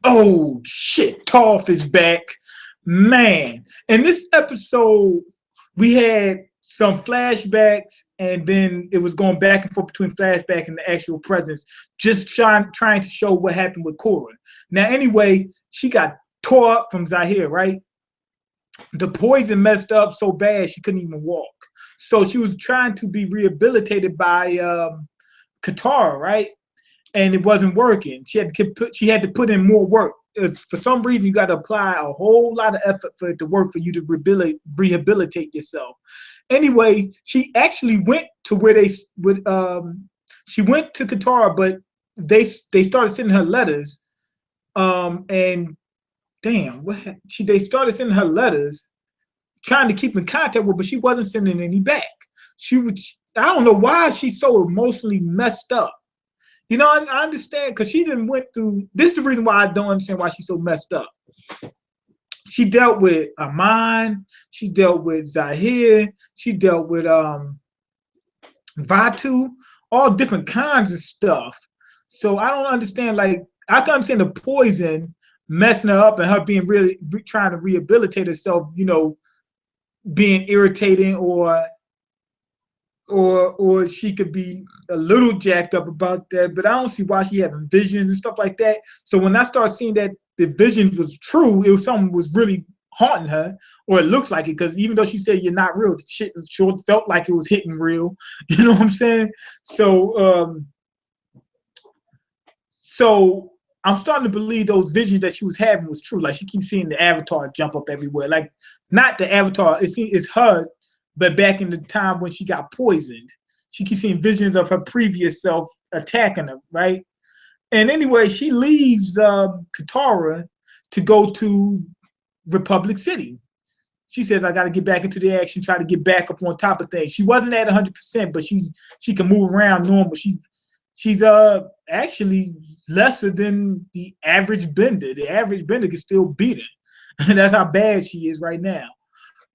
Oh shit, Toph is back. Man. In this episode, we had some flashbacks and then it was going back and forth between flashback and the actual presence, just trying to show what happened with Korra. Now, anyway, she got tore up from Zahir, right? The poison messed up so bad she couldn't even walk. So she was trying to be rehabilitated by Katara, right? And it wasn't working. She had to put in more work. For some reason, you got to apply a whole lot of effort for it to work for you to rehabilitate yourself. Anyway, she actually went to where they would. She went to Katara, but they started sending her letters. And damn, they started sending her letters, trying to keep in contact with, but she wasn't sending any back. I don't know why she's so emotionally messed up. You know, I understand because she didn't went through. This is the reason why I don't understand why she's so messed up. She dealt with Aman. She dealt with Zahir. She dealt with Vatu. All different kinds of stuff. So I don't understand. Like I can understand the poison messing her up and her being really trying to rehabilitate herself. You know, being irritating or she could be a little jacked up about that, but I don't see why she having visions and stuff like that. So when I started seeing that the visions was true, it was something was really haunting her, or it looks like it, because even though she said you're not real, the shit sure felt like it was hitting real. You know what I'm saying? So so I'm starting to believe those visions that she was having was true. Like she keeps seeing the avatar jump up everywhere. Like not the avatar, it's her. But back in the time when she got poisoned, she keeps seeing visions of her previous self attacking her, right? And anyway, she leaves Katara to go to Republic City. She says, I got to get back into the action, try to get back up on top of things. She wasn't at 100%, but she can move around normal. She's actually lesser than the average bender. The average bender can still beat her. And that's how bad she is right now.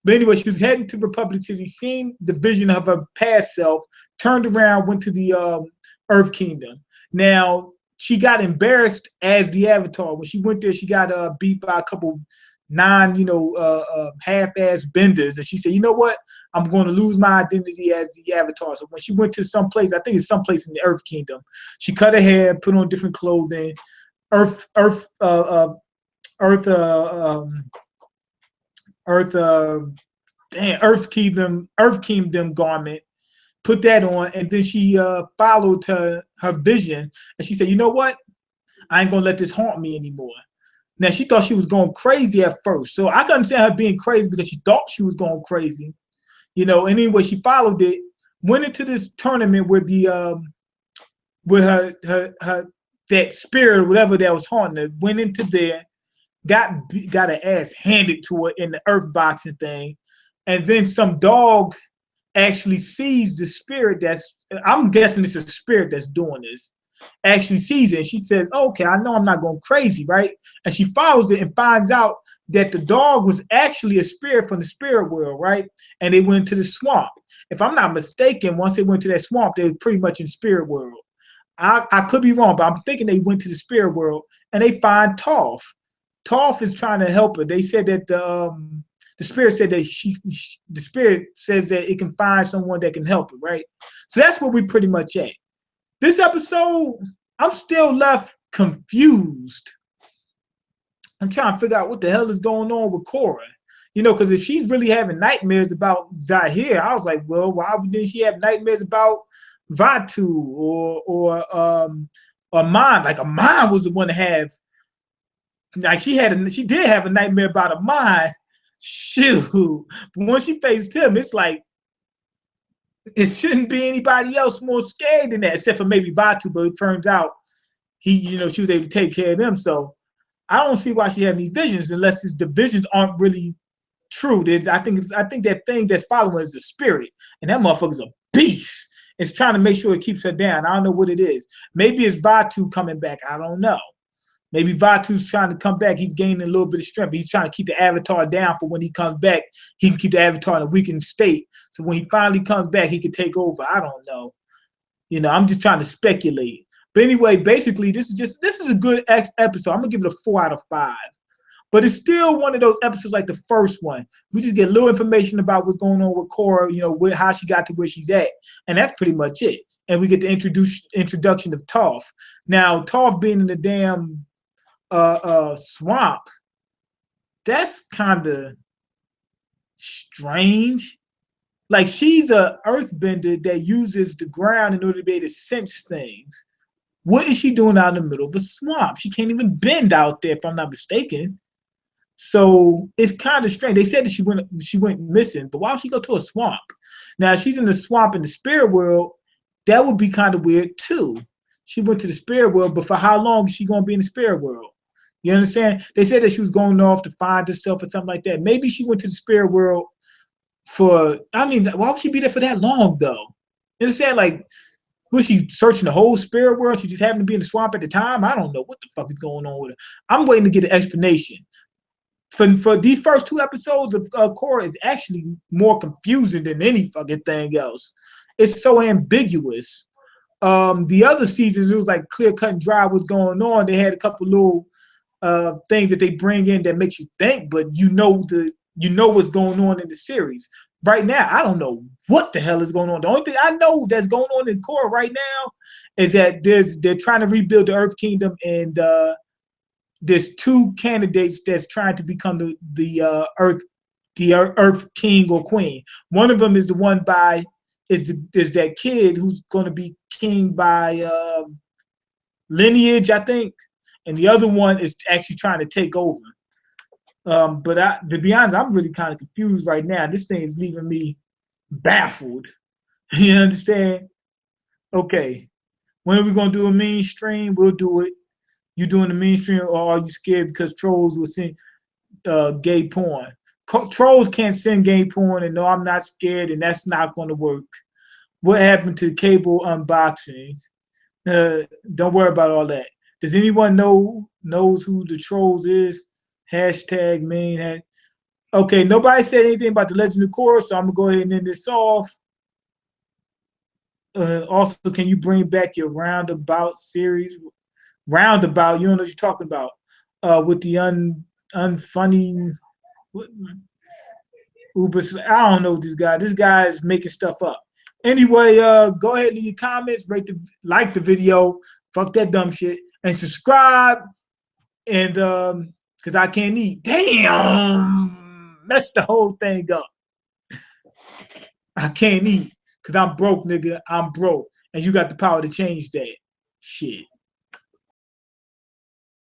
But anyway, she was heading to Republic City, seen the vision of her past self, turned around, went to the Earth Kingdom. Now, she got embarrassed as the Avatar. When she went there, she got beat by a couple half-ass benders. And she said, you know what? I'm going to lose my identity as the Avatar. So when she went to some place, I think it's someplace in the Earth Kingdom, she cut her hair, put on different clothing, Earth Kingdom garment, put that on, and then she followed her vision, and she said, you know what? I ain't gonna let this haunt me anymore. Now she thought she was going crazy at first. So I can understand her being crazy because she thought she was going crazy. You know, anyway, she followed it, went into this tournament with the with her that spirit, whatever that was haunting her, went into there. Got her ass handed to her in the earth boxing thing, and then some dog actually sees the spirit I'm guessing it's a spirit that's doing this, actually sees it, and she says, okay, I know I'm not going crazy, right? And she follows it and finds out that the dog was actually a spirit from the spirit world, right? And they went to the swamp. If I'm not mistaken, once they went to that swamp, they were pretty much in spirit world. I could be wrong, but I'm thinking they went to the spirit world and they find Toph. Toph is trying to help her. They said that the spirit said that the spirit says that it can find someone that can help her, right? So that's where we pretty much at. This episode, I'm still left confused. I'm trying to figure out what the hell is going on with Korra. You know, because if she's really having nightmares about Zahir, I was like, well, why didn't she have nightmares about Vatu or Aman? Like Aman was the one to have. Like she did have a nightmare about a mind. Shoot. But when she faced him, it's like it shouldn't be anybody else more scared than that, except for maybe Batu, but it turns out she was able to take care of them. So I don't see why she had any visions unless the visions aren't really true. I think that thing that's following is a spirit, and that motherfucker's a beast. It's trying to make sure it keeps her down. I don't know what it is. Maybe it's Vatu coming back. I don't know. Maybe Vatu's trying to come back. He's gaining a little bit of strength. He's trying to keep the Avatar down for when he comes back. He can keep the Avatar in a weakened state. So when he finally comes back, he can take over. I don't know. You know, I'm just trying to speculate. But anyway, basically, this is a good episode. I'm gonna give it a 4 out of 5. But it's still one of those episodes like the first one. We just get little information about what's going on with Korra, you know, how she got to where she's at. And that's pretty much it. And we get the introduction of Toph. Now, Toph being in the damn swamp, that's kind of strange. Like, she's a earthbender that uses the ground in order to be able to sense things. What is she doing out in the middle of a swamp? She can't even bend out there, if I'm not mistaken. So it's kind of strange. They said that she went missing, but why would she go to a swamp? Now, if she's in the swamp in the spirit world, that would be kind of weird too. She went to the spirit world, but for how long is she going to be in the spirit world? You understand? They said that she was going off to find herself or something like that. Maybe she went to the spirit world for, I mean, why would she be there for that long though? You understand? Like, was she searching the whole spirit world? She just happened to be in the swamp at the time? I don't know what the fuck is going on with her. I'm waiting to get an explanation. For these first 2 episodes of Korra is actually more confusing than any fucking thing else. It's so ambiguous. The other seasons, it was like clear cut and dry what's going on. They had a couple little things that they bring in that makes you think, but you know what's going on in the series. Right now, I don't know what the hell is going on. The only thing I know that's going on in Korra right now is that they're trying to rebuild the Earth Kingdom, and there's 2 candidates that's trying to become the Earth King or Queen. One of them is the one by is that kid who's going to be king by lineage, I think, and the other one is actually trying to take over. But to be honest, I'm really kind of confused right now. This thing is leaving me baffled. You understand? Okay, when are we gonna do a mainstream? We'll do it. You doing the mainstream, or are you scared because trolls will send gay porn? Trolls can't send gay porn, and no, I'm not scared, and that's not going to work. What happened to cable unboxings? Don't worry about all that. Does anyone knows who the trolls is? Hashtag main. Okay, nobody said anything about the Legend of Korra, so I'm gonna go ahead and end this off. Also, can you bring back your roundabout series? Roundabout, you don't know what you're talking about. With the unfunny Uber. I don't know this guy. This guy is making stuff up. Anyway, go ahead and leave your comments, like the video, fuck that dumb shit, and subscribe. And because I can't eat. Damn, messed the whole thing up. I can't eat because I'm broke, nigga. I'm broke, and you got the power to change that shit.